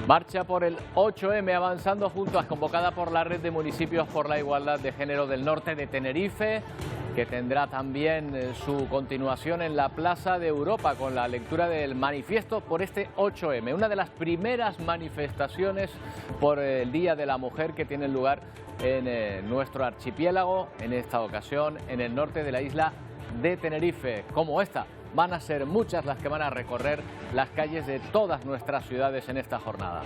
Marcha por el 8M avanzando juntas, convocada por la Red de Municipios por la Igualdad de Género del Norte de Tenerife, que tendrá también su continuación en la Plaza de Europa con la lectura del manifiesto por este 8M, una de las primeras manifestaciones por el Día de la Mujer que tienen lugar en nuestro archipiélago, en esta ocasión en el norte de la isla de Tenerife. Como esta, van a ser muchas las que van a recorrer las calles de todas nuestras ciudades en esta jornada.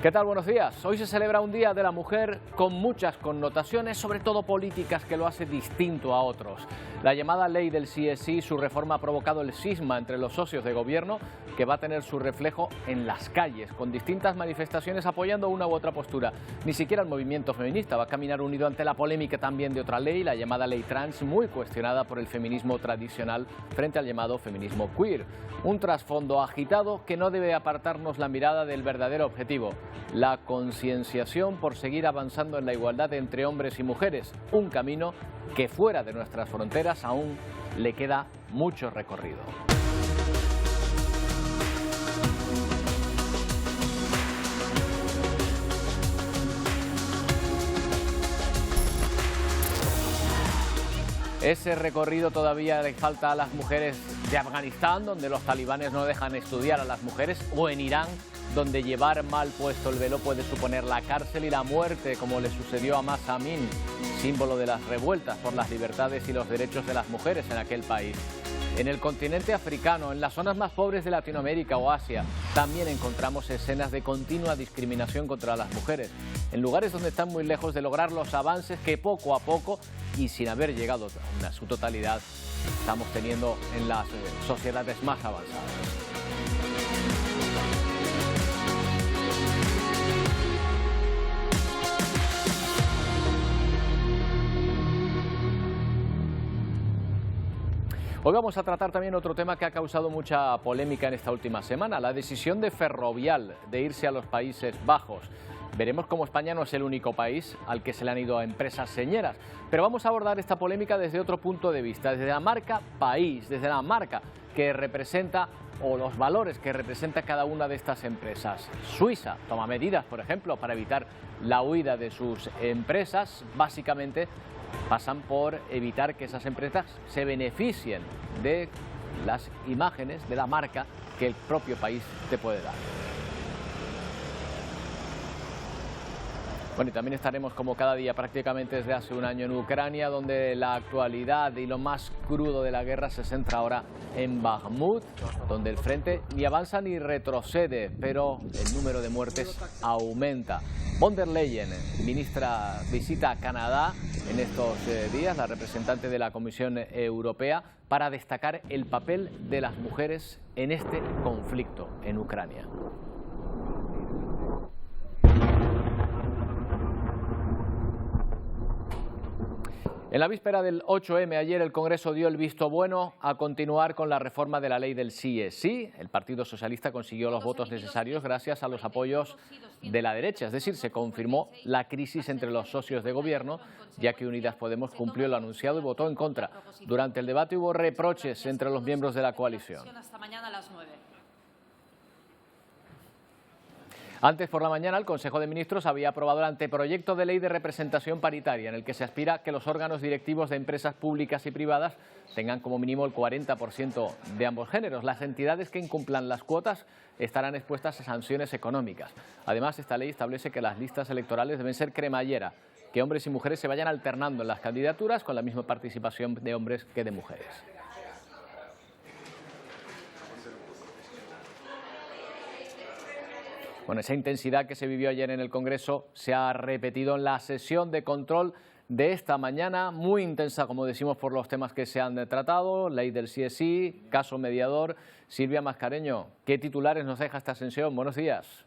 ¿Qué tal? Buenos días. Hoy se celebra un Día de la Mujer con muchas connotaciones, sobre todo políticas, que lo hace distinto a otros. La llamada ley del sí es sí, su reforma ha provocado el cisma entre los socios de gobierno, que va a tener su reflejo en las calles, con distintas manifestaciones apoyando una u otra postura. Ni siquiera el movimiento feminista va a caminar unido ante la polémica también de otra ley, la llamada ley trans, muy cuestionada por el feminismo tradicional frente al llamado feminismo queer. Un trasfondo agitado que no debe apartarnos la mirada del verdadero objetivo: la concienciación por seguir avanzando en la igualdad entre hombres y mujeres, un camino que fuera de nuestras fronteras aún le queda mucho recorrido. Ese recorrido todavía le falta a las mujeres de Afganistán, donde los talibanes no dejan estudiar a las mujeres, o en Irán, donde llevar mal puesto el velo puede suponer la cárcel y la muerte, como le sucedió a Mahsa Amini, símbolo de las revueltas por las libertades y los derechos de las mujeres en aquel país. En el continente africano, en las zonas más pobres de Latinoamérica o Asia, también encontramos escenas de continua discriminación contra las mujeres, en lugares donde están muy lejos de lograr los avances que poco a poco y sin haber llegado a su totalidad estamos teniendo en las sociedades más avanzadas. Hoy vamos a tratar también otro tema que ha causado mucha polémica en esta última semana: la decisión de Ferrovial de irse a los Países Bajos. Veremos cómo España no es el único país al que se le han ido a empresas señeras, pero vamos a abordar esta polémica desde otro punto de vista, desde la marca país, desde la marca que representa o los valores que representa cada una de estas empresas. Suiza toma medidas, por ejemplo, para evitar la huida de sus empresas. Básicamente pasan por evitar que esas empresas se beneficien de las imágenes de la marca que el propio país te puede dar. Bueno, y también estaremos como cada día prácticamente desde hace un año en Ucrania, donde la actualidad y lo más crudo de la guerra se centra ahora en Bakhmut, donde el frente ni avanza ni retrocede, pero el número de muertes aumenta. Von der Leyen, ministra, visita a Canadá en estos días, la representante de la Comisión Europea, para destacar el papel de las mujeres en este conflicto en Ucrania. En la víspera del 8M, ayer el Congreso dio el visto bueno a continuar con la reforma de la ley del sí es sí. El Partido Socialista consiguió los votos necesarios gracias a los apoyos de la derecha, es decir, se confirmó la crisis entre los socios de gobierno, ya que Unidas Podemos cumplió lo anunciado y votó en contra. Durante el debate hubo reproches entre los miembros de la coalición. Antes por la mañana, el Consejo de Ministros había aprobado el anteproyecto de ley de representación paritaria, en el que se aspira a que los órganos directivos de empresas públicas y privadas tengan como mínimo el 40% de ambos géneros. Las entidades que incumplan las cuotas estarán expuestas a sanciones económicas. Además, esta ley establece que las listas electorales deben ser cremallera, que hombres y mujeres se vayan alternando en las candidaturas con la misma participación de hombres que de mujeres. Bueno, esa intensidad que se vivió ayer en el Congreso se ha repetido en la sesión de control de esta mañana, muy intensa, como decimos, por los temas que se han tratado, ley del sí es sí, caso mediador. Silvia Mascareño, ¿qué titulares nos deja esta sesión? Buenos días.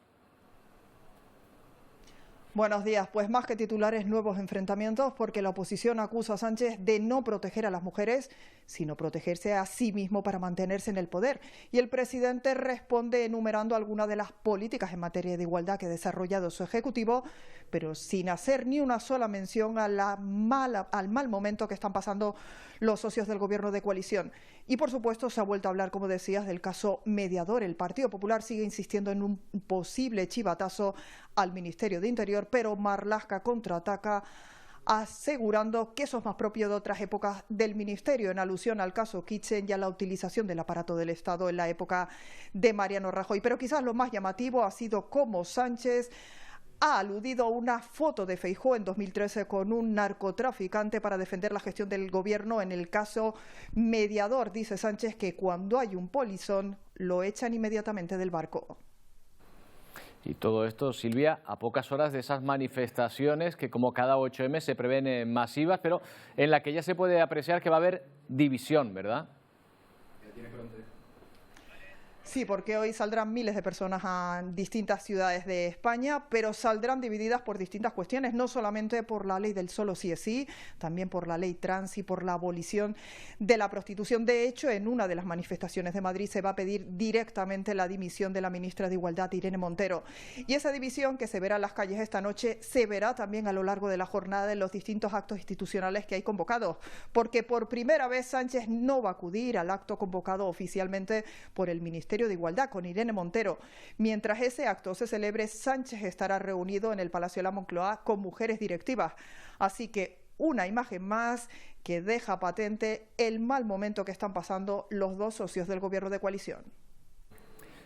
Buenos días. Pues más que titulares, nuevos enfrentamientos, porque la oposición acusa a Sánchez de no proteger a las mujeres, sino protegerse a sí mismo para mantenerse en el poder. Y el presidente responde enumerando algunas de las políticas en materia de igualdad que ha desarrollado su ejecutivo, pero sin hacer ni una sola mención a al mal momento que están pasando los socios del gobierno de coalición. Y por supuesto se ha vuelto a hablar, como decías, del caso Mediador. El Partido Popular sigue insistiendo en un posible chivatazo al Ministerio de Interior, pero Marlaska contraataca asegurando que eso es más propio de otras épocas del Ministerio, en alusión al caso Kitchen y a la utilización del aparato del Estado en la época de Mariano Rajoy. Pero quizás lo más llamativo ha sido cómo Sánchez ha aludido a una foto de Feijóo en 2013 con un narcotraficante para defender la gestión del gobierno en el caso Mediador. Dice Sánchez que cuando hay un polizón lo echan inmediatamente del barco. Y todo esto, Silvia, a pocas horas de esas manifestaciones que como cada 8M se prevén masivas, pero en la que ya se puede apreciar que va a haber división, ¿verdad? Sí, porque hoy saldrán miles de personas a distintas ciudades de España, pero saldrán divididas por distintas cuestiones, no solamente por la ley del solo sí es sí, también por la ley trans y por la abolición de la prostitución. De hecho, en una de las manifestaciones de Madrid se va a pedir directamente la dimisión de la ministra de Igualdad, Irene Montero. Y esa división que se verá en las calles esta noche se verá también a lo largo de la jornada en los distintos actos institucionales que hay convocados, porque por primera vez Sánchez no va a acudir al acto convocado oficialmente por el Ministerio de Igualdad con Irene Montero. Mientras ese acto se celebre, Sánchez estará reunido en el Palacio de la Moncloa con mujeres directivas. Así que una imagen más que deja patente el mal momento que están pasando los dos socios del gobierno de coalición.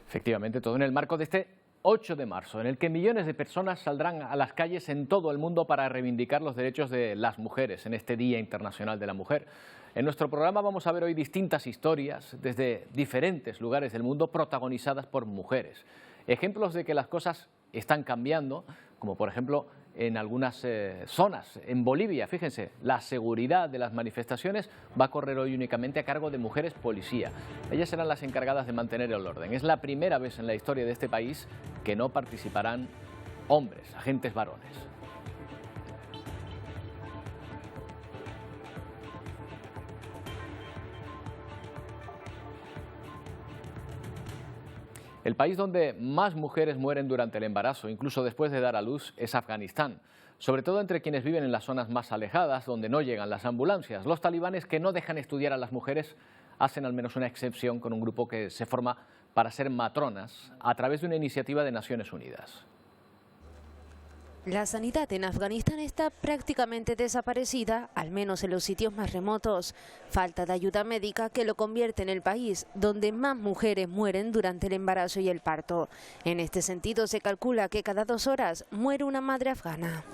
Efectivamente, todo en el marco de este 8 de marzo, en el que millones de personas saldrán a las calles en todo el mundo para reivindicar los derechos de las mujeres en este Día Internacional de la Mujer. En nuestro programa vamos a ver hoy distintas historias desde diferentes lugares del mundo protagonizadas por mujeres. Ejemplos de que las cosas están cambiando, como por ejemplo en algunas zonas. En Bolivia, fíjense, la seguridad de las manifestaciones va a correr hoy únicamente a cargo de mujeres policía. Ellas serán las encargadas de mantener el orden. Es la primera vez en la historia de este país que no participarán hombres, agentes varones. El país donde más mujeres mueren durante el embarazo, incluso después de dar a luz, es Afganistán. Sobre todo entre quienes viven en las zonas más alejadas, donde no llegan las ambulancias. Los talibanes, que no dejan estudiar a las mujeres, hacen al menos una excepción con un grupo que se forma para ser matronas a través de una iniciativa de Naciones Unidas. La sanidad en Afganistán está prácticamente desaparecida, al menos en los sitios más remotos. Falta de ayuda médica que lo convierte en el país donde más mujeres mueren durante el embarazo y el parto. En este sentido, se calcula que cada 2 horas muere una madre afgana.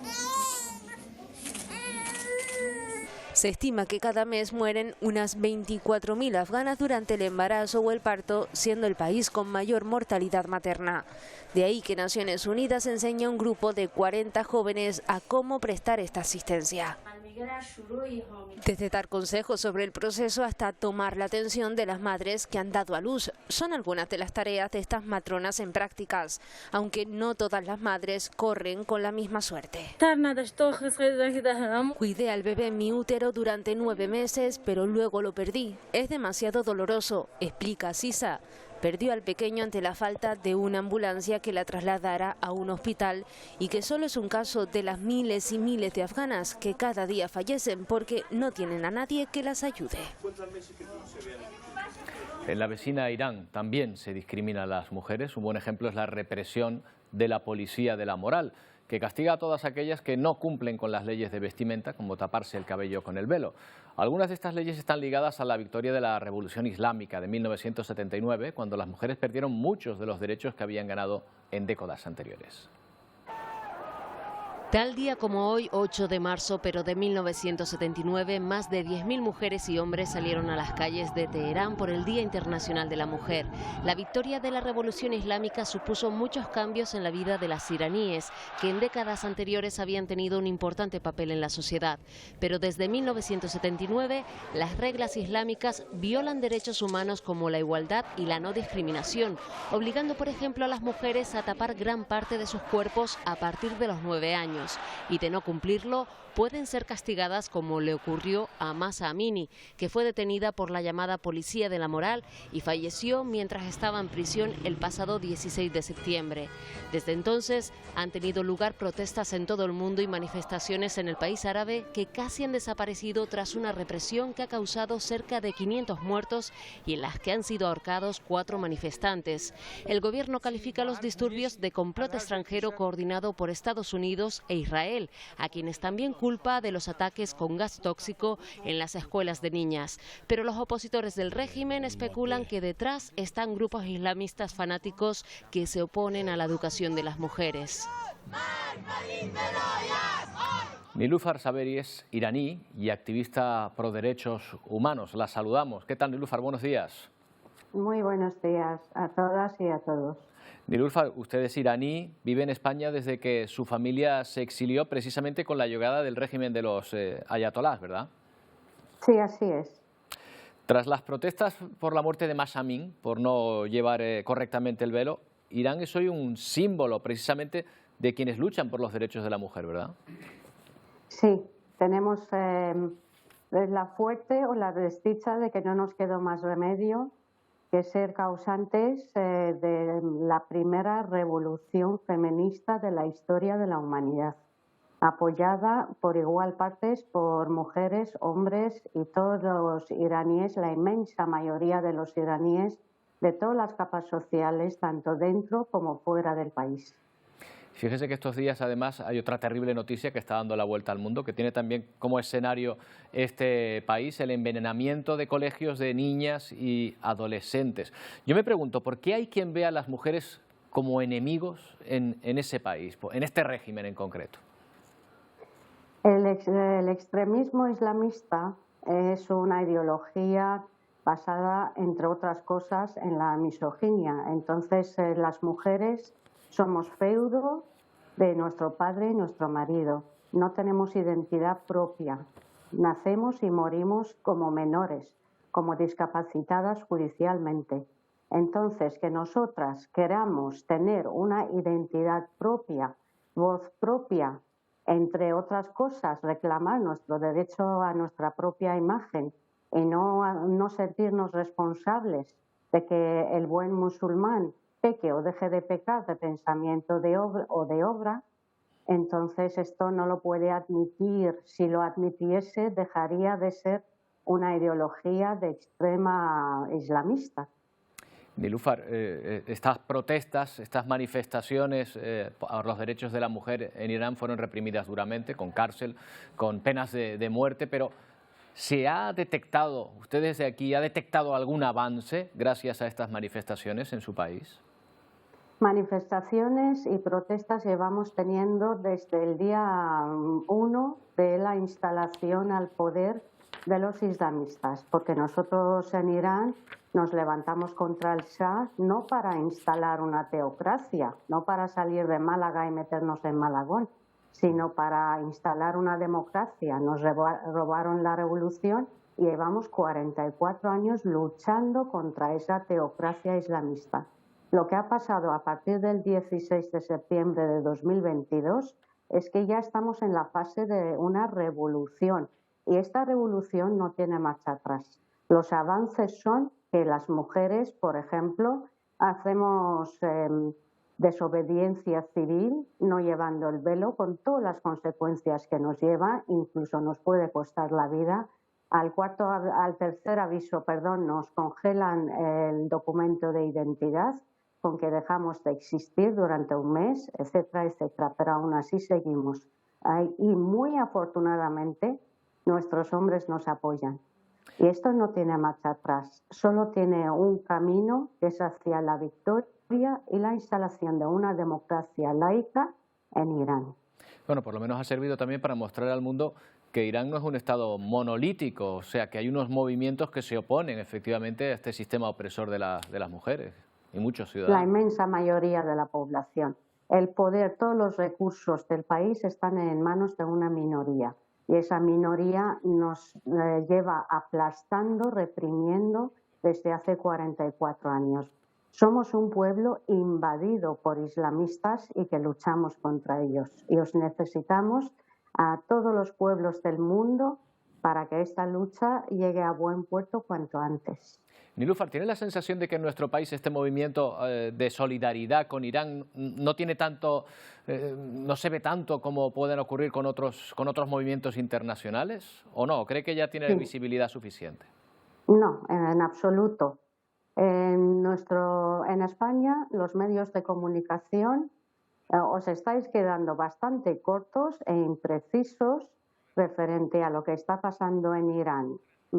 Se estima que cada mes mueren unas 24.000 afganas durante el embarazo o el parto, siendo el país con mayor mortalidad materna. De ahí que Naciones Unidas enseña a un grupo de 40 jóvenes a cómo prestar esta asistencia. Desde dar consejos sobre el proceso hasta tomar la atención de las madres que han dado a luz. Son algunas de las tareas de estas matronas en prácticas, aunque no todas las madres corren con la misma suerte. Cuidé al bebé en mi útero durante 9 meses, pero luego lo perdí. Es demasiado doloroso, explica Sisa. Perdió al pequeño ante la falta de una ambulancia que la trasladara a un hospital y que solo es un caso de las miles y miles de afganas que cada día fallecen porque no tienen a nadie que las ayude. En la vecina Irán también se discrimina a las mujeres. Un buen ejemplo es la represión de la policía de la moral, que castiga a todas aquellas que no cumplen con las leyes de vestimenta, como taparse el cabello con el velo. Algunas de estas leyes están ligadas a la victoria de la Revolución Islámica de 1979, cuando las mujeres perdieron muchos de los derechos que habían ganado en décadas anteriores. Tal día como hoy, 8 de marzo, pero de 1979, más de 10.000 mujeres y hombres salieron a las calles de Teherán por el Día Internacional de la Mujer. La victoria de la Revolución Islámica supuso muchos cambios en la vida de las iraníes, que en décadas anteriores habían tenido un importante papel en la sociedad. Pero desde 1979, las reglas islámicas violan derechos humanos como la igualdad y la no discriminación, obligando, por ejemplo, a las mujeres a tapar gran parte de sus cuerpos a partir de los 9 años. Y de no cumplirlo, pueden ser castigadas como le ocurrió a Mahsa Amini, que fue detenida por la llamada Policía de la Moral y falleció mientras estaba en prisión el pasado 16 de septiembre. Desde entonces han tenido lugar protestas en todo el mundo y manifestaciones en el país árabe que casi han desaparecido tras una represión que ha causado cerca de 500 muertos y en las que han sido ahorcados 4 manifestantes. El gobierno califica los disturbios de complot extranjero coordinado por Estados Unidos e Israel, a quienes también culpa de los ataques con gas tóxico en las escuelas de niñas. Pero los opositores del régimen especulan que detrás están grupos islamistas fanáticos que se oponen a la educación de las mujeres. Nilüfar Saberi es iraní y activista pro derechos humanos. La saludamos. ¿Qué tal, Nilüfar? Buenos días. Muy buenos días a todas y a todos. Nilüfar, usted es iraní, vive en España desde que su familia se exilió precisamente con la llegada del régimen de los ayatolás, ¿verdad? Sí, así es. Tras las protestas por la muerte de Mahsa Amini, por no llevar correctamente el velo, Irán es hoy un símbolo precisamente de quienes luchan por los derechos de la mujer, ¿verdad? Sí, tenemos la fuerte o la desdicha de que no nos quedó más remedio que ser causantes de la primera revolución feminista de la historia de la humanidad, apoyada por igual partes por mujeres, hombres y todos los iraníes, la inmensa mayoría de los iraníes de todas las capas sociales, tanto dentro como fuera del país. Fíjese que estos días, además, hay otra terrible noticia que está dando la vuelta al mundo, que tiene también como escenario este país, el envenenamiento de colegios de niñas y adolescentes. Yo me pregunto, ¿por qué hay quien ve a las mujeres como enemigos en ese país, en este régimen en concreto? El extremismo islamista es una ideología basada, entre otras cosas, en la misoginia. Entonces, las mujeres somos feudo de nuestro padre y nuestro marido. No tenemos identidad propia. Nacemos y morimos como menores, como discapacitadas judicialmente. Entonces, que nosotras queramos tener una identidad propia, voz propia, entre otras cosas, reclamar nuestro derecho a nuestra propia imagen y no sentirnos responsables de que el buen musulmán peque o deje de pecar de pensamiento o de obra, entonces esto no lo puede admitir. Si lo admitiese, dejaría de ser una ideología de extrema islamista. Nilüfar, estas protestas, estas manifestaciones por los derechos de la mujer en Irán fueron reprimidas duramente, con cárcel, con penas de muerte, pero ¿se ha detectado, usted desde aquí, ha detectado algún avance gracias a estas manifestaciones en su país? Manifestaciones y protestas llevamos teniendo desde el día 1 de la instalación al poder de los islamistas, porque nosotros en Irán nos levantamos contra el Shah no para instalar una teocracia, no para salir de Málaga y meternos en Malagón, sino para instalar una democracia. Nos robaron la revolución y llevamos 44 años luchando contra esa teocracia islamista. Lo que ha pasado a partir del 16 de septiembre de 2022 es que ya estamos en la fase de una revolución y esta revolución no tiene marcha atrás. Los avances son que las mujeres, por ejemplo, hacemos desobediencia civil no llevando el velo con todas las consecuencias que nos lleva, incluso nos puede costar la vida. Al tercer aviso, nos congelan el documento de identidad con que dejamos de existir durante un mes, etcétera, etcétera, pero aún así seguimos. Y muy afortunadamente nuestros hombres nos apoyan. Y esto no tiene marcha atrás, solo tiene un camino que es hacia la victoria y la instalación de una democracia laica en Irán. Bueno, por lo menos ha servido también para mostrar al mundo que Irán no es un Estado monolítico, o sea, que hay unos movimientos que se oponen efectivamente a este sistema opresor de las mujeres y muchos ciudadanos. La inmensa mayoría de la población. El poder, todos los recursos del país están en manos de una minoría y esa minoría nos lleva aplastando, reprimiendo desde hace 44 años. Somos un pueblo invadido por islamistas y que luchamos contra ellos. Y os necesitamos a todos los pueblos del mundo para que esta lucha llegue a buen puerto cuanto antes. Nilúfar, ¿tiene la sensación de que en nuestro país este movimiento de solidaridad con Irán no tiene tanto, no se ve tanto como pueden ocurrir con otros movimientos internacionales? ¿O no? ¿Cree que ya tiene visibilidad suficiente? No, en absoluto. En España, los medios de comunicación os estáis quedando bastante cortos e imprecisos referente a lo que está pasando en Irán.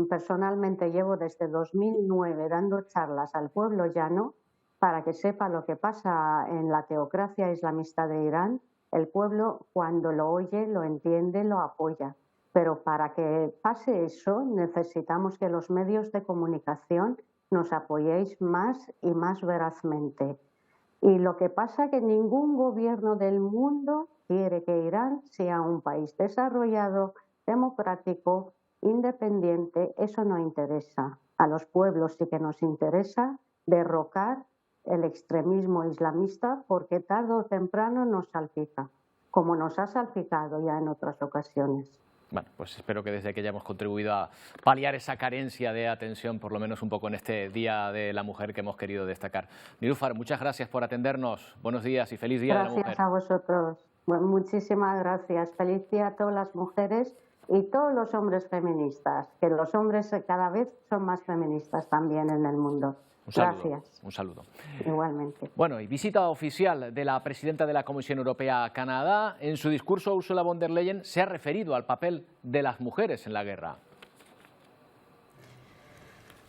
Personalmente llevo desde 2009 dando charlas al pueblo llano para que sepa lo que pasa en la teocracia islamista de Irán. El pueblo, cuando lo oye, lo entiende, lo apoya. Pero para que pase eso, necesitamos que los medios de comunicación nos apoyéis más y más verazmente. Y lo que pasa es que ningún gobierno del mundo quiere que Irán sea un país desarrollado, democrático, independiente. Eso no interesa. A los pueblos sí que nos interesa derrocar el extremismo islamista porque tarde o temprano nos salpica, como nos ha salpicado ya en otras ocasiones. Bueno, pues espero que desde aquí hayamos contribuido a paliar esa carencia de atención, por lo menos un poco en este Día de la Mujer que hemos querido destacar. Nilúfar, muchas gracias por atendernos. Buenos días y feliz Día de la Mujer. Gracias a vosotros. Bueno, muchísimas gracias. Feliz día a todas las mujeres y todos los hombres feministas, que los hombres cada vez son más feministas también en el mundo. Un saludo, gracias. un saludo. Igualmente. Bueno, y visita oficial de la presidenta de la Comisión Europea a Canadá. En su discurso, Ursula von der Leyen se ha referido al papel de las mujeres en la guerra.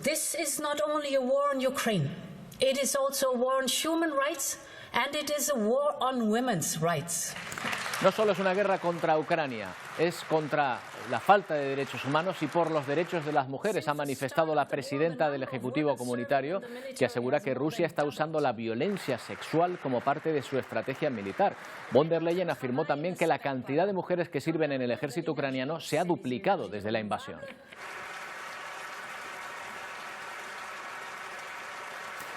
This is not only a war on Ukraine, it is also a war on human rights and it is a war on women's rights. No solo es una guerra contra Ucrania, es contra la falta de derechos humanos y por los derechos de las mujeres, ha manifestado la presidenta del Ejecutivo Comunitario, que asegura que Rusia está usando la violencia sexual como parte de su estrategia militar. Von der Leyen afirmó también que la cantidad de mujeres que sirven en el ejército ucraniano se ha duplicado desde la invasión.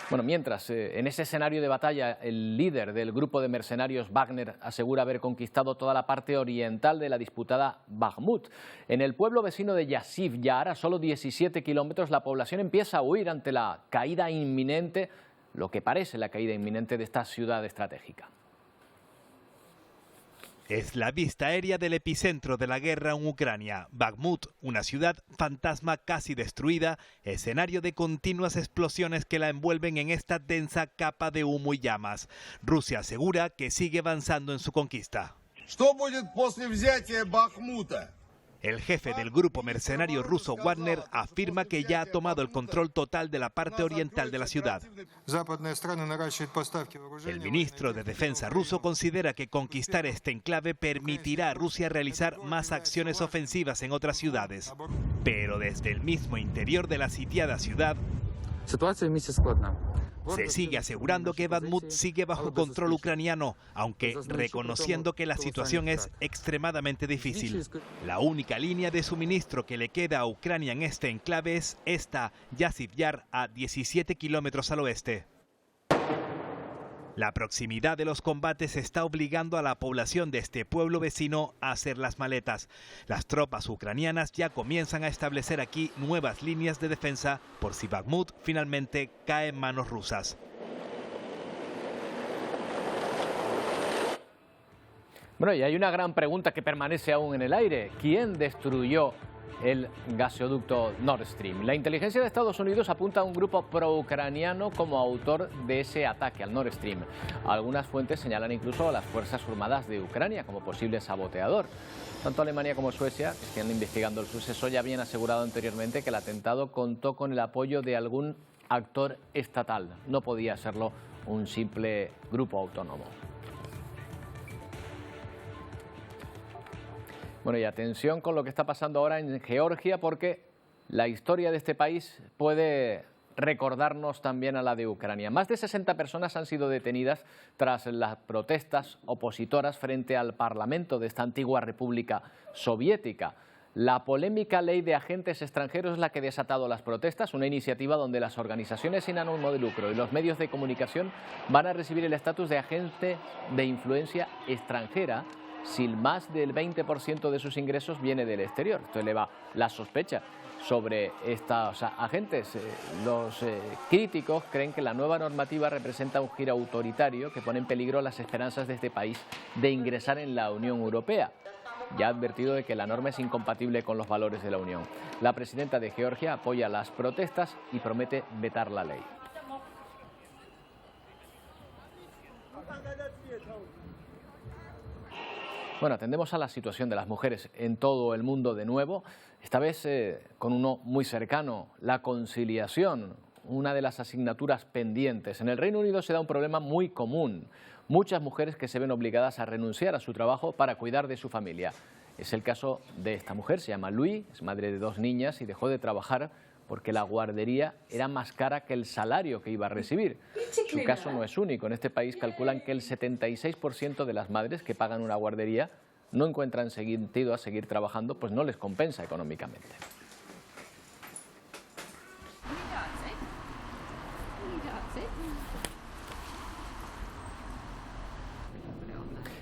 Bueno, mientras, en ese escenario de batalla, el líder del grupo de mercenarios Wagner asegura haber conquistado toda la parte oriental de la disputada Bakhmut. En el pueblo vecino de Yasiv Yar, a solo 17 kilómetros, la población empieza a huir ante la caída inminente, lo que parece la caída inminente de esta ciudad estratégica. Es la vista aérea del epicentro de la guerra en Ucrania. Bakhmut, una ciudad fantasma casi destruida, escenario de continuas explosiones que la envuelven en esta densa capa de humo y llamas. Rusia asegura que sigue avanzando en su conquista. El jefe del grupo mercenario ruso Wagner afirma que ya ha tomado el control total de la parte oriental de la ciudad. El ministro de Defensa ruso considera que conquistar este enclave permitirá a Rusia realizar más acciones ofensivas en otras ciudades. Pero desde el mismo interior de la sitiada ciudad, se sigue asegurando que Bakhmut sigue bajo control ucraniano, aunque reconociendo que la situación es extremadamente difícil. La única línea de suministro que le queda a Ucrania en este enclave es esta, Yasiv Yar, a 17 kilómetros al oeste. La proximidad de los combates está obligando a la población de este pueblo vecino a hacer las maletas. Las tropas ucranianas ya comienzan a establecer aquí nuevas líneas de defensa por si Bakhmut finalmente cae en manos rusas. Bueno, y hay una gran pregunta que permanece aún en el aire. ¿Quién destruyó el gasoducto Nord Stream? La inteligencia de Estados Unidos apunta a un grupo pro-ucraniano como autor de ese ataque al Nord Stream. Algunas fuentes señalan incluso a las Fuerzas Armadas de Ucrania como posible saboteador. Tanto Alemania como Suecia, que están investigando el suceso, ya habían asegurado anteriormente que el atentado contó con el apoyo de algún actor estatal. No podía serlo un simple grupo autónomo. Bueno, y atención con lo que está pasando ahora en Georgia, porque la historia de este país puede recordarnos también a la de Ucrania. Más de 60 personas han sido detenidas tras las protestas opositoras frente al Parlamento de esta antigua república soviética. La polémica ley de agentes extranjeros es la que ha desatado las protestas, una iniciativa donde las organizaciones sin ánimo de lucro y los medios de comunicación van a recibir el estatus de agente de influencia extranjera si más del 20% de sus ingresos viene del exterior. Esto eleva la sospecha sobre estos agentes. Los críticos creen que la nueva normativa representa un giro autoritario que pone en peligro las esperanzas de este país de ingresar en la Unión Europea. Ya ha advertido de que la norma es incompatible con los valores de la Unión. La presidenta de Georgia apoya las protestas y promete vetar la ley. Bueno, atendemos a la situación de las mujeres en todo el mundo de nuevo, esta vez con uno muy cercano, la conciliación, una de las asignaturas pendientes. En el Reino Unido se da un problema muy común. Muchas mujeres que se ven obligadas a renunciar a su trabajo para cuidar de su familia. Es el caso de esta mujer, se llama Louise, es madre de 2 niñas y dejó de trabajar porque la guardería era más cara que el salario que iba a recibir. Su caso no es único. En este país calculan que el 76% de las madres que pagan una guardería no encuentran sentido a seguir trabajando, pues no les compensa económicamente.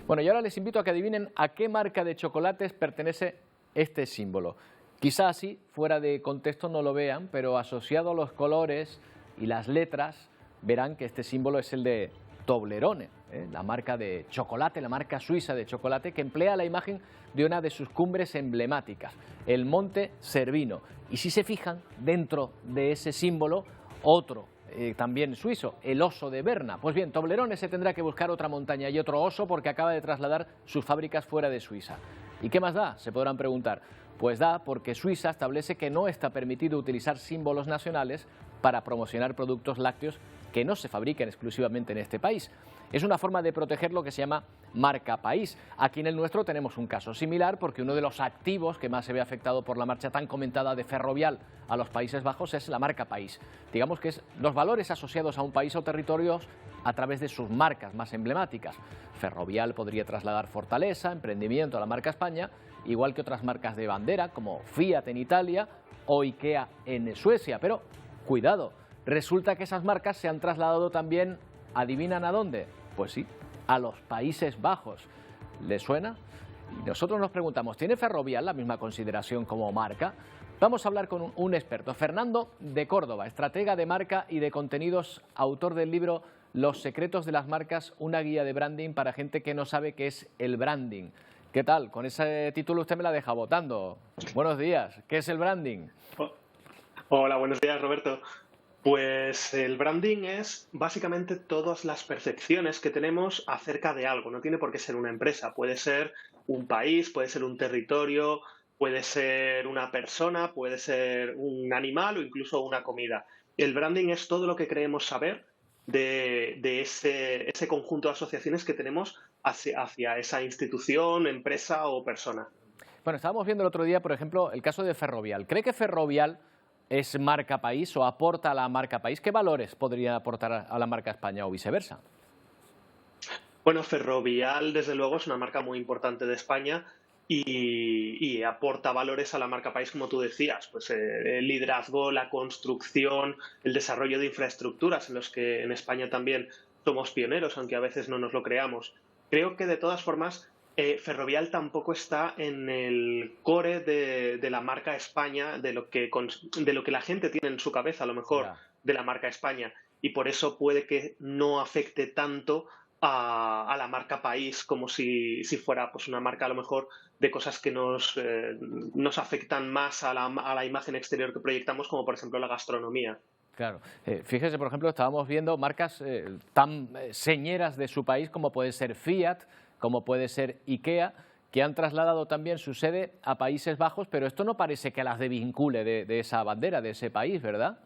Bueno, y ahora les invito a que adivinen a qué marca de chocolates pertenece este símbolo. Quizá así, fuera de contexto, no lo vean, pero asociado a los colores y las letras, verán que este símbolo es el de Toblerone, la marca de chocolate, la marca suiza de chocolate, que emplea la imagen de una de sus cumbres emblemáticas, el Monte Cervino. Y si se fijan, dentro de ese símbolo, otro también suizo, el oso de Berna. Pues bien, Toblerone se tendrá que buscar otra montaña y otro oso porque acaba de trasladar sus fábricas fuera de Suiza. ¿Y qué más da?, se podrán preguntar. Pues da porque Suiza establece que no está permitido utilizar símbolos nacionales para promocionar productos lácteos que no se fabriquen exclusivamente en este país. Es una forma de proteger lo que se llama marca país. Aquí en el nuestro tenemos un caso similar porque uno de los activos que más se ve afectado por la marcha tan comentada de Ferrovial a los Países Bajos es la marca país. Digamos que es los valores asociados a un país o territorios a través de sus marcas más emblemáticas. Ferrovial podría trasladar fortaleza, emprendimiento a la marca España, igual que otras marcas de bandera como Fiat en Italia o IKEA en Suecia. Pero cuidado, resulta que esas marcas se han trasladado también, ¿adivinan a dónde? Pues sí, a los Países Bajos. ¿Les suena? Y nosotros nos preguntamos, ¿tiene Ferrovial la misma consideración como marca? Vamos a hablar con un experto, Fernando de Córdoba, estratega de marca y de contenidos, autor del libro Los secretos de las marcas, una guía de branding para gente que no sabe qué es el branding. ¿Qué tal? Con ese título usted me la deja votando. Buenos días. ¿Qué es el branding? Hola, buenos días, Roberto. Pues el branding es básicamente todas las percepciones que tenemos acerca de algo. No tiene por qué ser una empresa, puede ser un país, puede ser un territorio, puede ser una persona, puede ser un animal o incluso una comida. El branding es todo lo que creemos saber de ese conjunto de asociaciones que tenemos hacia esa institución, empresa o persona. Bueno, estábamos viendo el otro día, por ejemplo, el caso de Ferrovial. ¿Cree que Ferrovial es marca país o aporta a la marca país? ¿Qué valores podría aportar a la marca España o viceversa? Bueno, Ferrovial desde luego es una marca muy importante de España y aporta valores a la marca país, como tú decías, pues el liderazgo, la construcción, el desarrollo de infraestructuras en los que en España también somos pioneros, aunque a veces no nos lo creamos. Creo que de todas formas Ferrovial tampoco está en el core de la marca España, de lo que la gente tiene en su cabeza, a lo mejor, de la marca España. Y por eso puede que no afecte tanto a la marca país como si fuera pues una marca a lo mejor de cosas que nos afectan más a la imagen exterior que proyectamos, como por ejemplo la gastronomía. Claro. Fíjese, por ejemplo, estábamos viendo marcas tan señeras de su país como puede ser Fiat, como puede ser IKEA, que han trasladado también su sede a Países Bajos, pero esto no parece que las desvincule de esa bandera, de ese país, ¿verdad?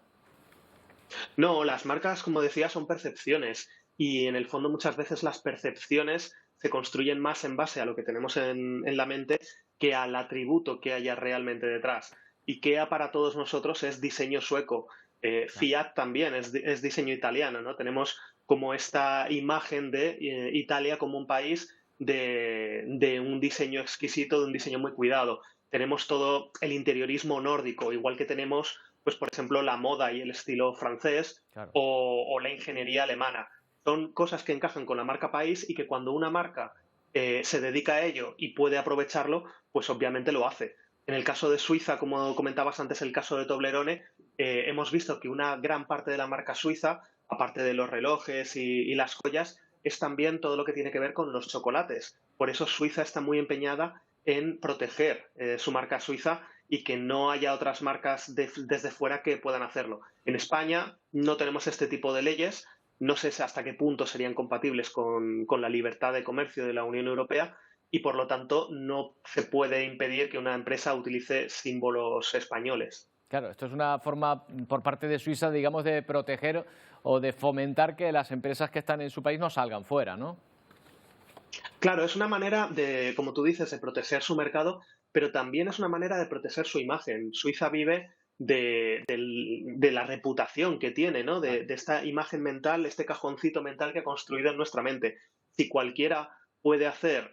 No, las marcas, como decía, son percepciones y en el fondo muchas veces las percepciones se construyen más en base a lo que tenemos en la mente que al atributo que haya realmente detrás. IKEA para todos nosotros es diseño sueco. Fiat también es diseño italiano, ¿no? Tenemos como esta imagen de Italia como un país de un diseño exquisito, de un diseño muy cuidado. Tenemos todo el interiorismo nórdico, igual que tenemos, pues por ejemplo, la moda y el estilo francés, claro, o la ingeniería alemana. Son cosas que encajan con la marca país y que cuando una marca se dedica a ello y puede aprovecharlo, pues obviamente lo hace. En el caso de Suiza, como comentabas antes, el caso de Toblerone, hemos visto que una gran parte de la marca suiza, aparte de los relojes y las joyas, es también todo lo que tiene que ver con los chocolates. Por eso Suiza está muy empeñada en proteger su marca suiza y que no haya otras marcas desde fuera que puedan hacerlo. En España no tenemos este tipo de leyes, no sé hasta qué punto serían compatibles con la libertad de comercio de la Unión Europea y, por lo tanto, no se puede impedir que una empresa utilice símbolos españoles. Claro, esto es una forma por parte de Suiza, digamos, de proteger o de fomentar que las empresas que están en su país no salgan fuera, ¿no? Claro, es una manera de, como tú dices, de proteger su mercado, pero también es una manera de proteger su imagen. Suiza vive de la reputación que tiene, ¿no? De esta imagen mental, este cajoncito mental que ha construido en nuestra mente. Si cualquiera puede hacer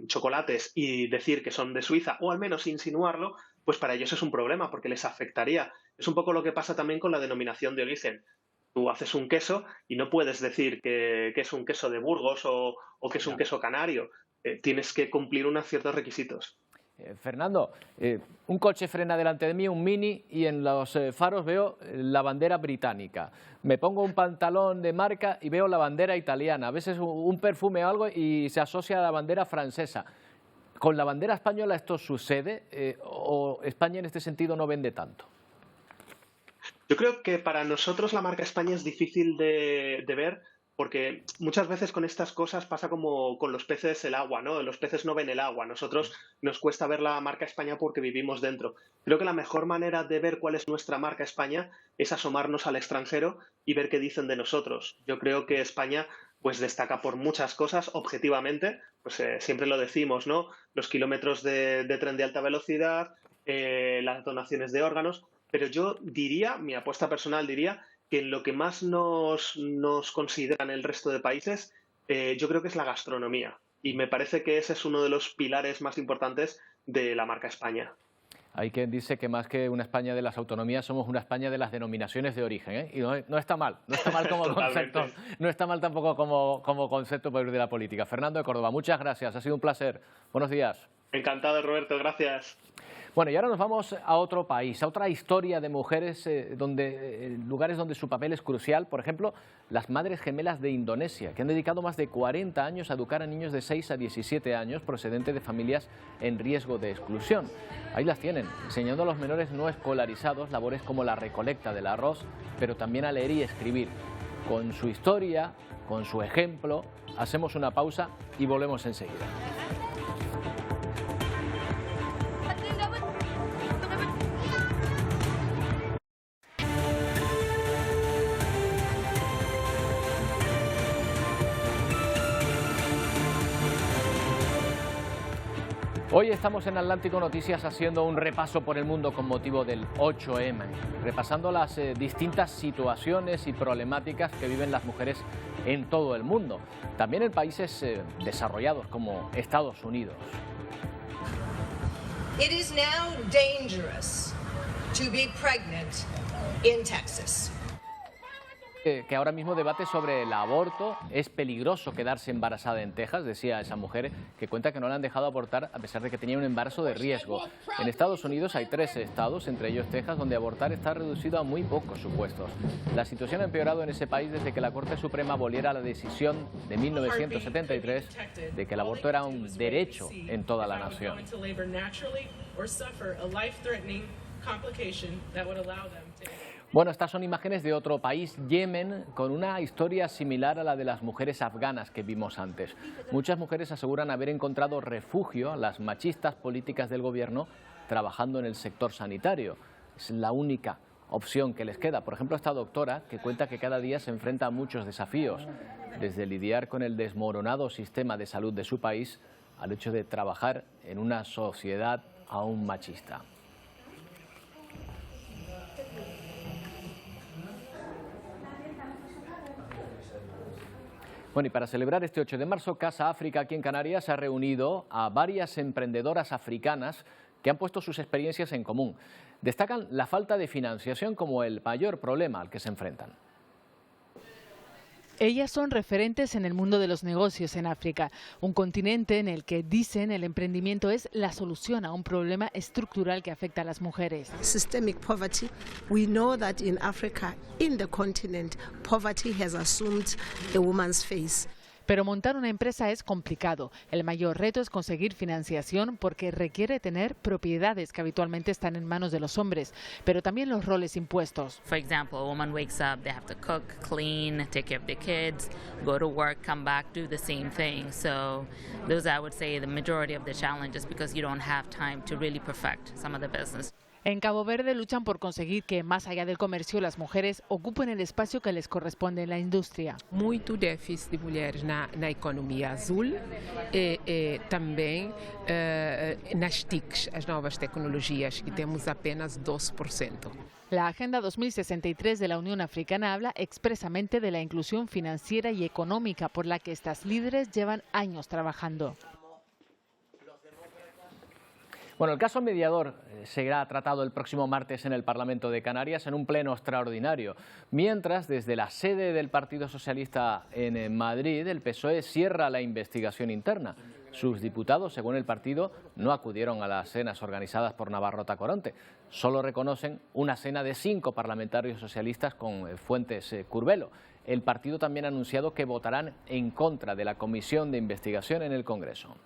chocolates y decir que son de Suiza, o al menos insinuarlo, pues para ellos es un problema, porque les afectaría. Es un poco lo que pasa también con la denominación de origen. Tú haces un queso y no puedes decir que es un queso de Burgos o que es un queso canario. Tienes que cumplir unos ciertos requisitos. Fernando, un coche frena delante de mí, un Mini, y en los faros veo la bandera británica. Me pongo un pantalón de marca y veo la bandera italiana. A veces un perfume o algo y se asocia a la bandera francesa. ¿Con la bandera española esto sucede o España en este sentido no vende tanto? Yo creo que para nosotros la marca España es difícil de ver, porque muchas veces con estas cosas pasa como con los peces el agua, ¿no? Los peces no ven el agua. Nosotros nos cuesta ver la marca España porque vivimos dentro. Creo que la mejor manera de ver cuál es nuestra marca España es asomarnos al extranjero y ver qué dicen de nosotros. Yo creo que España pues destaca por muchas cosas, objetivamente, pues siempre lo decimos, ¿no? Los kilómetros de tren de alta velocidad, las donaciones de órganos, pero yo diría, mi apuesta personal diría, que en lo que más nos consideran el resto de países, yo creo que es la gastronomía. Y me parece que ese es uno de los pilares más importantes de la marca España. Hay quien dice que más que una España de las autonomías somos una España de las denominaciones de origen, ¿eh? Y no está mal, no está mal como concepto, no está mal tampoco como concepto de la política. Fernando de Córdoba, muchas gracias, ha sido un placer. Buenos días. Encantado, Roberto, gracias. Bueno, y ahora nos vamos a otro país, a otra historia de mujeres, lugares donde su papel es crucial. Por ejemplo, las Madres Gemelas de Indonesia, que han dedicado más de 40 años a educar a niños de 6 a 17 años procedentes de familias en riesgo de exclusión. Ahí las tienen, enseñando a los menores no escolarizados labores como la recolecta del arroz, pero también a leer y escribir. Con su historia, con su ejemplo, hacemos una pausa y volvemos enseguida. Hoy estamos en Atlántico Noticias haciendo un repaso por el mundo con motivo del 8M, repasando las distintas situaciones y problemáticas que viven las mujeres en todo el mundo, también en países desarrollados como Estados Unidos. It is now dangerous to be pregnant in Texas. Que ahora mismo debate sobre el aborto. Es peligroso quedarse embarazada en Texas, decía esa mujer, que cuenta que no la han dejado abortar a pesar de que tenía un embarazo de riesgo. En Estados Unidos hay 13 estados, entre ellos Texas, donde abortar está reducido a muy pocos supuestos. La situación ha empeorado en ese país desde que la Corte Suprema aboliera la decisión de 1973 de que el aborto era un derecho en toda la nación. Bueno, estas son imágenes de otro país, Yemen, con una historia similar a la de las mujeres afganas que vimos antes. Muchas mujeres aseguran haber encontrado refugio a las machistas políticas del gobierno trabajando en el sector sanitario. Es la única opción que les queda. Por ejemplo, esta doctora que cuenta que cada día se enfrenta a muchos desafíos, desde lidiar con el desmoronado sistema de salud de su país al hecho de trabajar en una sociedad aún machista. Bueno, y para celebrar este 8 de marzo, Casa África aquí en Canarias ha reunido a varias emprendedoras africanas que han puesto sus experiencias en común. Destacan la falta de financiación como el mayor problema al que se enfrentan. Ellas son referentes en el mundo de los negocios en África, un continente en el que, dicen, el emprendimiento es la solución a un problema estructural que afecta a las mujeres. Systemic poverty. We know that in Africa, in the continent, poverty has assumed a woman's face. Pero montar una empresa es complicado. El mayor reto es conseguir financiación porque requiere tener propiedades que habitualmente están en manos de los hombres, pero también los roles impuestos. For example, a woman wakes up, they have to cook, clean, take care of the kids, go to work, come back, do the same thing. So those, I would say, the majority of the challenges because you don't have time to really perfect some of the business. En Cabo Verde luchan por conseguir que, más allá del comercio, las mujeres ocupen el espacio que les corresponde en la industria. Muito déficit de mulheres na economia azul e também nas TICs, as novas tecnologias, que temos apenas 2%. La Agenda 2063 de la Unión Africana habla expresamente de la inclusión financiera y económica por la que estas líderes llevan años trabajando. Bueno, el caso mediador será tratado el próximo martes en el Parlamento de Canarias en un pleno extraordinario. Mientras, desde la sede del Partido Socialista en Madrid, el PSOE cierra la investigación interna. Sus diputados, según el partido, no acudieron a las cenas organizadas por Navarro Tacoronte. Solo reconocen una cena de 5 parlamentarios socialistas con Fuentes Curbelo. El partido también ha anunciado que votarán en contra de la comisión de investigación en el Congreso.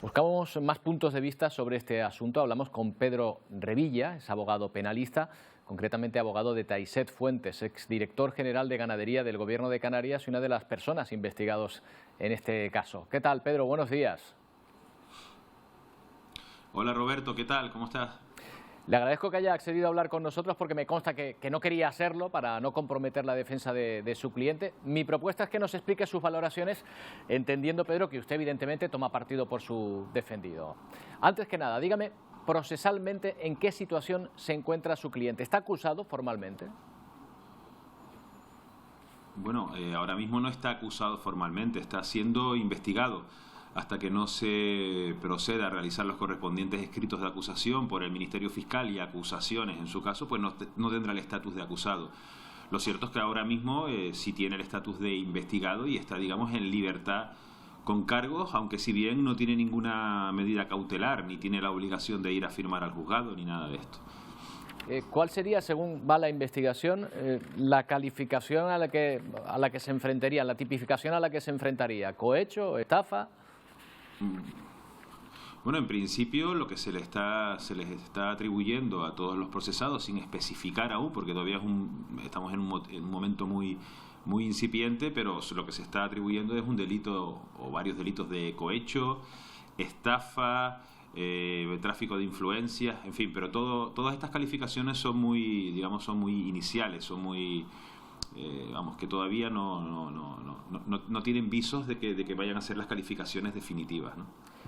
Buscamos más puntos de vista sobre este asunto. Hablamos con Pedro Revilla, es abogado penalista, concretamente abogado de Taiset Fuentes, exdirector general de Ganadería del Gobierno de Canarias y una de las personas investigadas en este caso. ¿Qué tal, Pedro? Buenos días. Hola, Roberto, ¿qué tal? ¿Cómo estás? Le agradezco que haya accedido a hablar con nosotros porque me consta que no quería hacerlo para no comprometer la defensa de su cliente. Mi propuesta es que nos explique sus valoraciones, entendiendo, Pedro, que usted evidentemente toma partido por su defendido. Antes que nada, dígame procesalmente en qué situación se encuentra su cliente. ¿Está acusado formalmente? Bueno, ahora mismo no está acusado formalmente, está siendo investigado. Hasta que no se proceda a realizar los correspondientes escritos de acusación por el Ministerio Fiscal y acusaciones en su caso, pues no tendrá el estatus de acusado. Lo cierto es que ahora mismo sí tiene el estatus de investigado y está, digamos, en libertad con cargos, aunque si bien no tiene ninguna medida cautelar, ni tiene la obligación de ir a firmar al juzgado, ni nada de esto. ¿Cuál sería, según va la investigación, la calificación a la que se enfrentaría, la tipificación a la que se enfrentaría? ¿Cohecho? ¿Estafa? Bueno, en principio lo que se les está atribuyendo a todos los procesados, sin especificar aún, porque todavía estamos en un momento muy incipiente, pero lo que se está atribuyendo es un delito o varios delitos de cohecho, estafa, tráfico de influencias, en fin, pero todas estas calificaciones son muy, digamos, son muy iniciales, son muy que todavía no tienen visos de que vayan a ser las calificaciones definitivas, ¿no?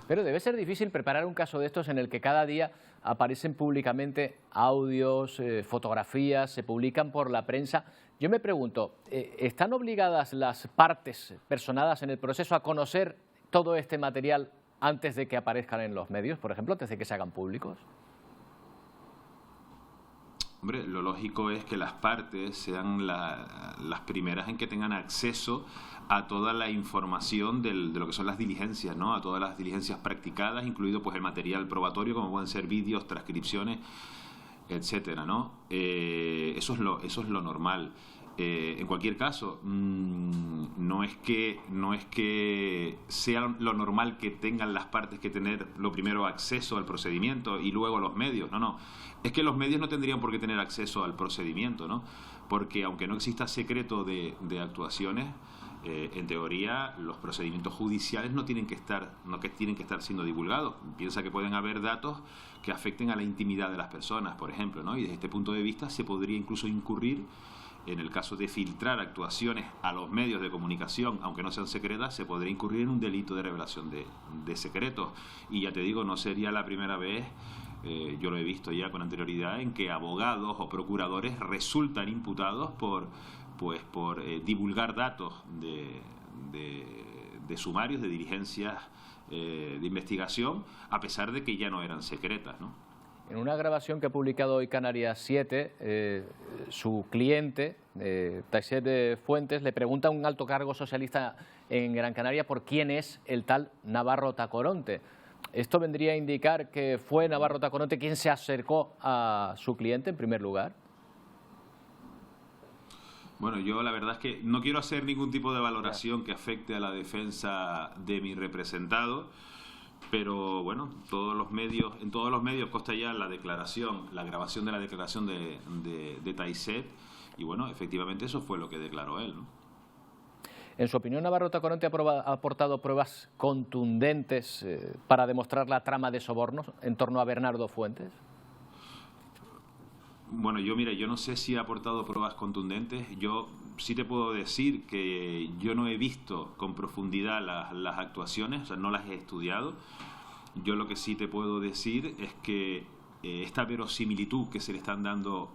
Pero debe ser difícil preparar un caso de estos en el que cada día aparecen públicamente audios, fotografías, se publican por la prensa. Yo me pregunto, ¿están obligadas las partes personadas en el proceso a conocer todo este material antes de que aparezcan en los medios, por ejemplo, antes de que se hagan públicos? Hombre, lo lógico es que las partes sean las primeras en que tengan acceso a toda la información de lo que son las diligencias, ¿no? A todas las diligencias practicadas, incluido pues el material probatorio, como pueden ser vídeos, transcripciones, etcétera, ¿no? Eso es lo normal. En cualquier caso, no es que sea lo normal que tengan las partes que tener lo primero acceso al procedimiento y luego los medios, no. Es que los medios no tendrían por qué tener acceso al procedimiento, ¿no? Porque aunque no exista secreto de actuaciones, en teoría los procedimientos judiciales no tienen que estar siendo divulgados. Piensa que pueden haber datos que afecten a la intimidad de las personas, por ejemplo, ¿no? Y desde este punto de vista se podría incluso incurrir en el caso de filtrar actuaciones a los medios de comunicación, aunque no sean secretas, se podría incurrir en un delito de revelación de secretos. Y ya te digo, no sería la primera vez, yo lo he visto ya con anterioridad, en que abogados o procuradores resultan imputados por divulgar datos de sumarios, de diligencias de investigación, a pesar de que ya no eran secretas, ¿no? En una grabación que ha publicado hoy Canarias 7, su cliente, Tayset Fuentes, le pregunta a un alto cargo socialista en Gran Canaria por quién es el tal Navarro Tacoronte. ¿Esto vendría a indicar que fue Navarro Tacoronte quien se acercó a su cliente en primer lugar? Bueno, yo la verdad es que no quiero hacer ningún tipo de valoración que afecte a la defensa de mi representado, pero bueno, en todos los medios consta ya la grabación de la declaración de Tayset, y bueno, efectivamente eso fue lo que declaró él, ¿no? En su opinión, Navarro Tacoronte ha aportado pruebas contundentes para demostrar la trama de sobornos en torno a Bernardo Fuentes. Bueno, yo no sé si ha aportado pruebas contundentes. Yo sí te puedo decir que yo no he visto con profundidad las actuaciones, o sea, no las he estudiado. Yo lo que sí te puedo decir es que esta verosimilitud que se le están dando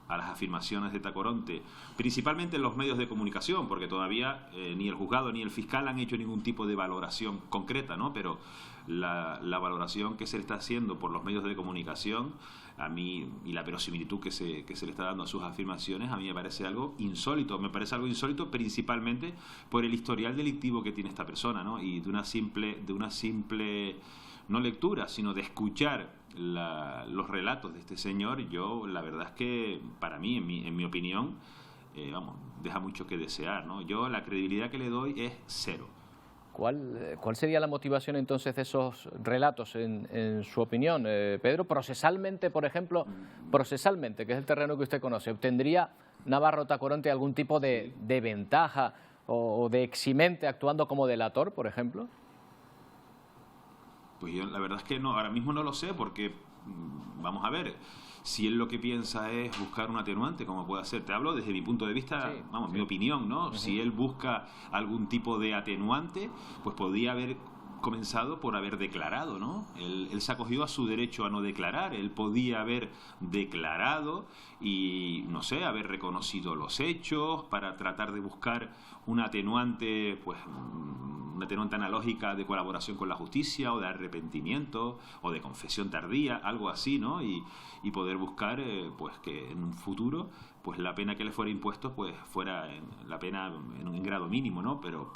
a las afirmaciones de Tacoronte, principalmente en los medios de comunicación, porque todavía ni el juzgado ni el fiscal han hecho ningún tipo de valoración concreta, ¿no? Pero la valoración que se le está haciendo por los medios de comunicación, a mí, y la verosimilitud que se le está dando a sus afirmaciones, a mí me parece algo insólito. Me parece algo insólito principalmente por el historial delictivo que tiene esta persona, ¿no? Y de una simple no lectura, sino de escuchar los relatos de este señor, yo la verdad es que para mí, en mi opinión, deja mucho que desear, ¿no? Yo la credibilidad que le doy es cero. ¿Cuál sería la motivación entonces de esos relatos en su opinión, Pedro? Procesalmente, por ejemplo, que es el terreno que usted conoce, ¿obtendría Navarro Tacoronte algún tipo de ventaja o de eximente actuando como delator, por ejemplo? Pues yo la verdad es que no, ahora mismo no lo sé, porque vamos a ver, si él lo que piensa es buscar un atenuante, como puede ser, te hablo desde mi punto de vista, mi opinión, ¿no? Si él busca algún tipo de atenuante, pues podría haber comenzado por haber declarado, ¿no? Él se acogió a su derecho a no declarar, él podía haber declarado y, no sé, haber reconocido los hechos para tratar de buscar un atenuante, pues una atenuante analógica de colaboración con la justicia o de arrepentimiento o de confesión tardía, algo así, ¿no? Y poder buscar pues que en un futuro pues la pena que le fuera impuesto pues fuera la pena en un grado mínimo, ¿no? Pero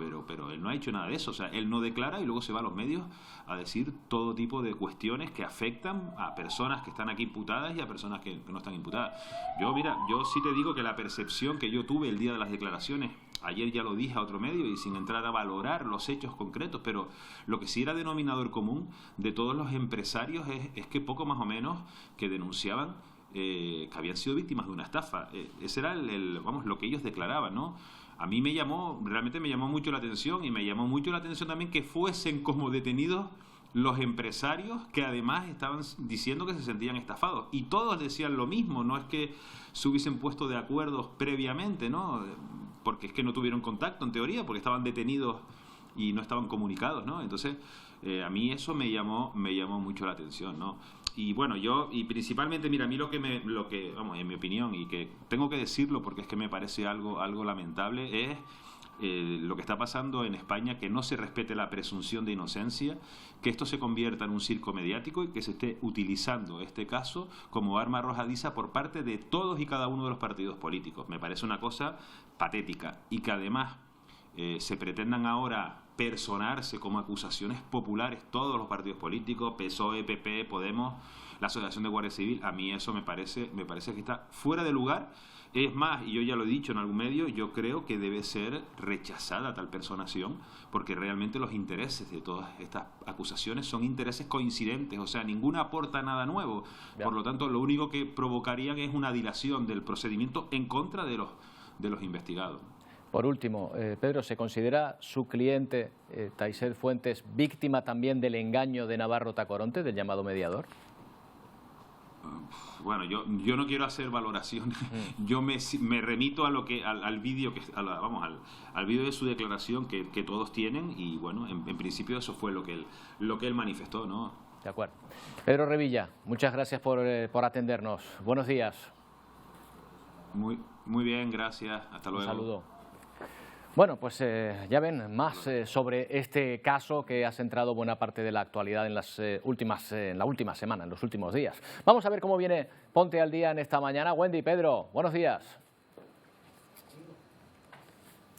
él no ha hecho nada de eso, o sea, él no declara y luego se va a los medios a decir todo tipo de cuestiones que afectan a personas que están aquí imputadas y a personas que no están imputadas. Yo sí te digo que la percepción que yo tuve el día de las declaraciones, ayer ya lo dije a otro medio y sin entrar a valorar los hechos concretos, pero lo que sí era denominador común de todos los empresarios es que poco más o menos que denunciaban que habían sido víctimas de una estafa. Ese era lo que ellos declaraban, ¿no? A mí realmente me llamó mucho la atención, y me llamó mucho la atención también que fuesen como detenidos los empresarios que además estaban diciendo que se sentían estafados. Y todos decían lo mismo, no es que se hubiesen puesto de acuerdo previamente, ¿no? Porque es que no tuvieron contacto en teoría, porque estaban detenidos y no estaban comunicados, ¿no? Entonces, a mí eso me llamó mucho la atención, ¿no? Y bueno, y principalmente, mira, a mí lo que en mi opinión, y que tengo que decirlo porque es que me parece algo lamentable, es lo que está pasando en España, que no se respete la presunción de inocencia, que esto se convierta en un circo mediático y que se esté utilizando este caso como arma arrojadiza por parte de todos y cada uno de los partidos políticos. Me parece una cosa patética, y que además se pretendan ahora personarse como acusaciones populares todos los partidos políticos, PSOE, PP, Podemos, la Asociación de Guardia Civil. A mí eso me parece que está fuera de lugar. Es más, y yo ya lo he dicho en algún medio, yo creo que debe ser rechazada tal personación, porque realmente los intereses de todas estas acusaciones son intereses coincidentes, o sea, ninguna aporta nada nuevo. Por lo tanto, lo único que provocarían es una dilación del procedimiento en contra de los investigados. Por último, Pedro, ¿se considera su cliente, Tayset Fuentes, víctima también del engaño de Navarro Tacoronte, del llamado mediador? Bueno, yo no quiero hacer valoraciones. Yo me remito a lo que al vídeo al vídeo de su declaración que todos tienen, y bueno, en principio eso fue lo que él manifestó, ¿no? De acuerdo. Pedro Revilla, muchas gracias por atendernos. Buenos días. Muy bien, gracias. Hasta luego. Un saludo. Bueno, pues ya ven, más sobre este caso que ha centrado buena parte de la actualidad en la última semana, en los últimos días. Vamos a ver cómo viene Ponte al Día en esta mañana. Wendy, Pedro, buenos días.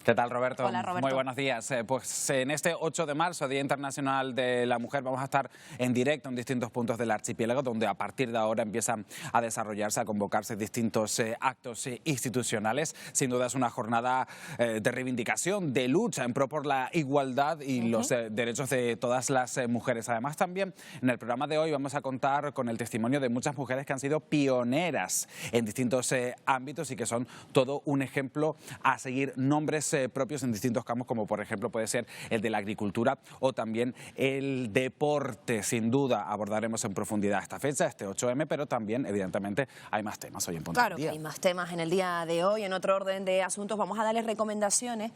¿Qué tal, Roberto? Hola, Roberto. Muy buenos días. Pues en este 8 de marzo, Día Internacional de la Mujer, vamos a estar en directo en distintos puntos del archipiélago, donde a partir de ahora empiezan a desarrollarse, a convocarse distintos actos institucionales. Sin duda es una jornada de reivindicación, de lucha en pro por la igualdad y los derechos de todas las mujeres. Además, también en el programa de hoy vamos a contar con el testimonio de muchas mujeres que han sido pioneras en distintos ámbitos y que son todo un ejemplo a seguir. Nombres propios en distintos campos, como por ejemplo puede ser el de la agricultura o también el deporte. Sin duda abordaremos en profundidad esta fecha, este 8M, pero también evidentemente hay más temas hoy en Ponte al Día. Claro que hay más temas en el día de hoy. En otro orden de asuntos vamos a darles recomendaciones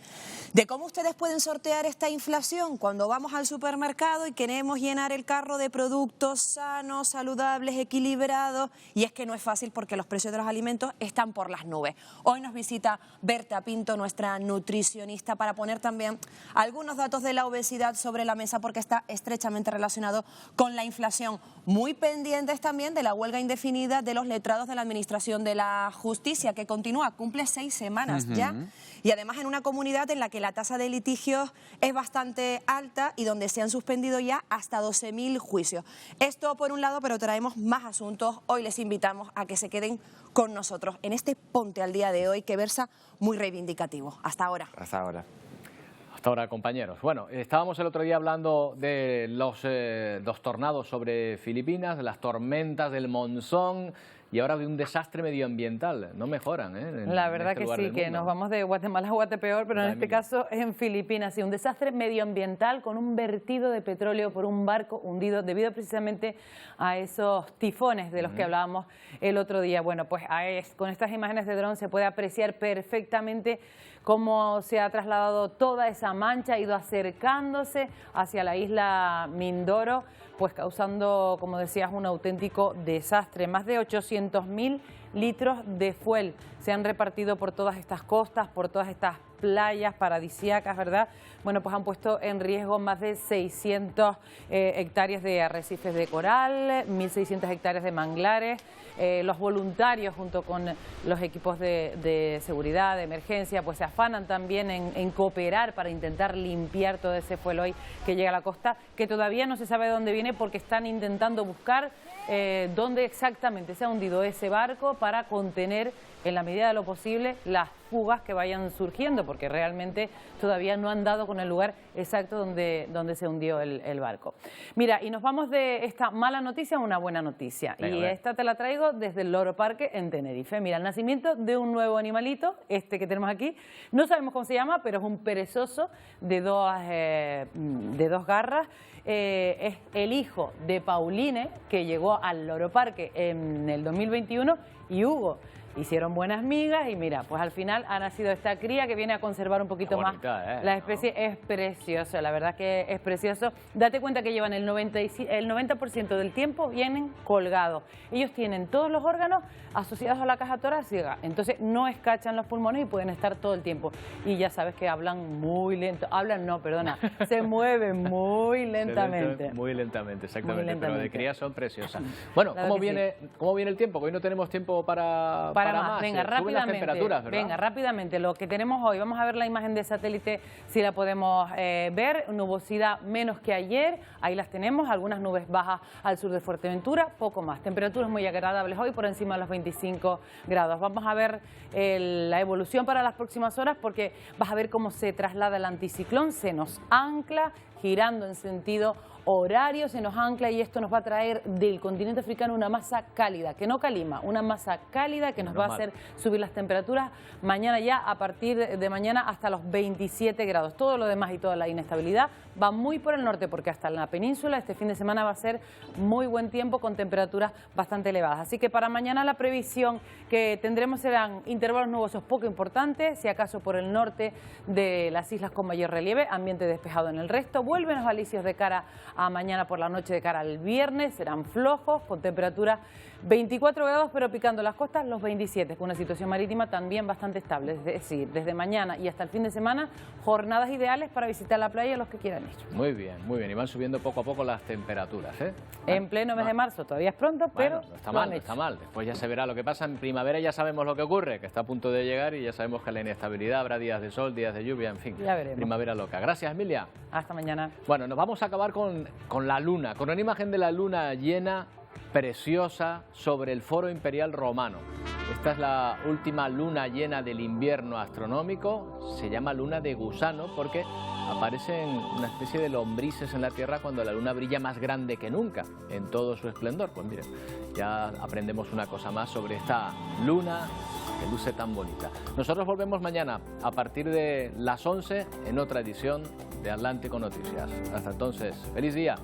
de cómo ustedes pueden sortear esta inflación cuando vamos al supermercado y queremos llenar el carro de productos sanos, saludables, equilibrados, y es que no es fácil porque los precios de los alimentos están por las nubes. Hoy nos visita Berta Pinto, nuestra nutricionista, para poner también algunos datos de la obesidad sobre la mesa, porque está estrechamente relacionado con la inflación. Muy pendientes también de la huelga indefinida de los letrados de la Administración de la Justicia, que continúa, cumple 6 semanas ya, y además en una comunidad en la que la tasa de litigios es bastante alta y donde se han suspendido ya hasta 12.000 juicios. Esto por un lado, pero traemos más asuntos. Hoy les invitamos a que se queden con nosotros en este Ponte al Día de hoy, que versa muy reivindicativo. Hasta ahora. Hasta ahora. Hasta ahora, compañeros. Bueno, estábamos el otro día hablando de los tornados sobre Filipinas, de las tormentas del monzón y ahora de un desastre medioambiental. No mejoran, ¿eh? La verdad que sí, que nos vamos de Guatemala a Guatepeor, pero en este caso es en Filipinas. Sí, un desastre medioambiental con un vertido de petróleo por un barco hundido debido precisamente a esos tifones de los que hablábamos el otro día. Bueno, pues con estas imágenes de dron se puede apreciar perfectamente cómo se ha trasladado toda esa mancha, ha ido acercándose hacia la isla Mindoro, pues causando, como decías, un auténtico desastre. Más de 800.000 litros de fuel se han repartido por todas estas costas, por todas estas playas paradisíacas, ¿verdad? Bueno, pues han puesto en riesgo más de 600 hectáreas de arrecifes de coral, 1.600 hectáreas de manglares. Los voluntarios, junto con los equipos de seguridad, de emergencia, pues se afanan también en cooperar para intentar limpiar todo ese fuel hoy que llega a la costa, que todavía no se sabe de dónde viene porque están intentando buscar dónde exactamente se ha hundido ese barco para contener en la medida de lo posible las fugas que vayan surgiendo, porque realmente todavía no han dado con el lugar exacto donde se hundió el barco. Mira, y nos vamos de esta mala noticia a una buena noticia. Venga, y esta te la traigo desde el Loro Parque en Tenerife. Mira, el nacimiento de un nuevo animalito, este que tenemos aquí. No sabemos cómo se llama, pero es un perezoso de dos garras. Es el hijo de Pauline, que llegó al Loro Parque en el 2021, y Hugo. Hicieron buenas migas y mira, pues al final ha nacido esta cría que viene a conservar un poquito más la especie. Es precioso, la verdad que es precioso. Date cuenta que llevan el 90% del tiempo vienen colgados. Ellos tienen todos los órganos asociados a la caja torácica, entonces no escachan los pulmones y pueden estar todo el tiempo. Y ya sabes que hablan muy lento, se mueven muy lentamente. Muy lentamente, exactamente, muy lentamente. Pero de cría son preciosas. Bueno, ¿cómo viene el tiempo? Hoy no tenemos tiempo para más. Venga, rápidamente. Lo que tenemos hoy, vamos a ver la imagen de satélite si la podemos ver. Nubosidad menos que ayer, ahí las tenemos, algunas nubes bajas al sur de Fuerteventura, poco más. Temperaturas muy agradables hoy, por encima de los 25 grados. Vamos a ver la evolución para las próximas horas, porque vas a ver cómo se traslada el anticiclón, se nos ancla girando en sentido horario se nos ancla y esto nos va a traer del continente africano una masa cálida, que no calima, una masa cálida que nos va a hacer subir las temperaturas mañana ya, a partir de mañana hasta los 27 grados. Todo lo demás y toda la inestabilidad va muy por el norte, porque hasta en la península este fin de semana va a ser muy buen tiempo con temperaturas bastante elevadas. Así que para mañana la previsión que tendremos serán intervalos nubosos poco importantes, si acaso por el norte de las islas con mayor relieve, ambiente despejado en el resto. Vuelven los alisios de cara a mañana por la noche, de cara al viernes, serán flojos, con temperaturas 24 grados, pero picando las costas los 27, con una situación marítima también bastante estable. Es decir, desde mañana y hasta el fin de semana, jornadas ideales para visitar la playa los que quieran ir. Muy bien, y van subiendo poco a poco las temperaturas, ¿eh? En pleno mes de marzo, todavía es pronto, pero no está mal, no está mal. Después ya se verá lo que pasa. En primavera ya sabemos lo que ocurre, que está a punto de llegar y ya sabemos que la inestabilidad, habrá días de sol, días de lluvia, en fin. Ya veremos. Primavera loca. Gracias, Emilia. Hasta mañana. Bueno, nos vamos a acabar con la luna, con una imagen de la luna llena, preciosa, sobre el Foro Imperial Romano. Esta es la última luna llena del invierno astronómico. Se llama luna de gusano porque aparecen una especie de lombrices en la Tierra cuando la luna brilla más grande que nunca, en todo su esplendor. Pues miren, ya aprendemos una cosa más sobre esta luna que luce tan bonita. Nosotros volvemos mañana a partir de las 11 en otra edición de Atlántico Noticias. Hasta entonces, ¡feliz día!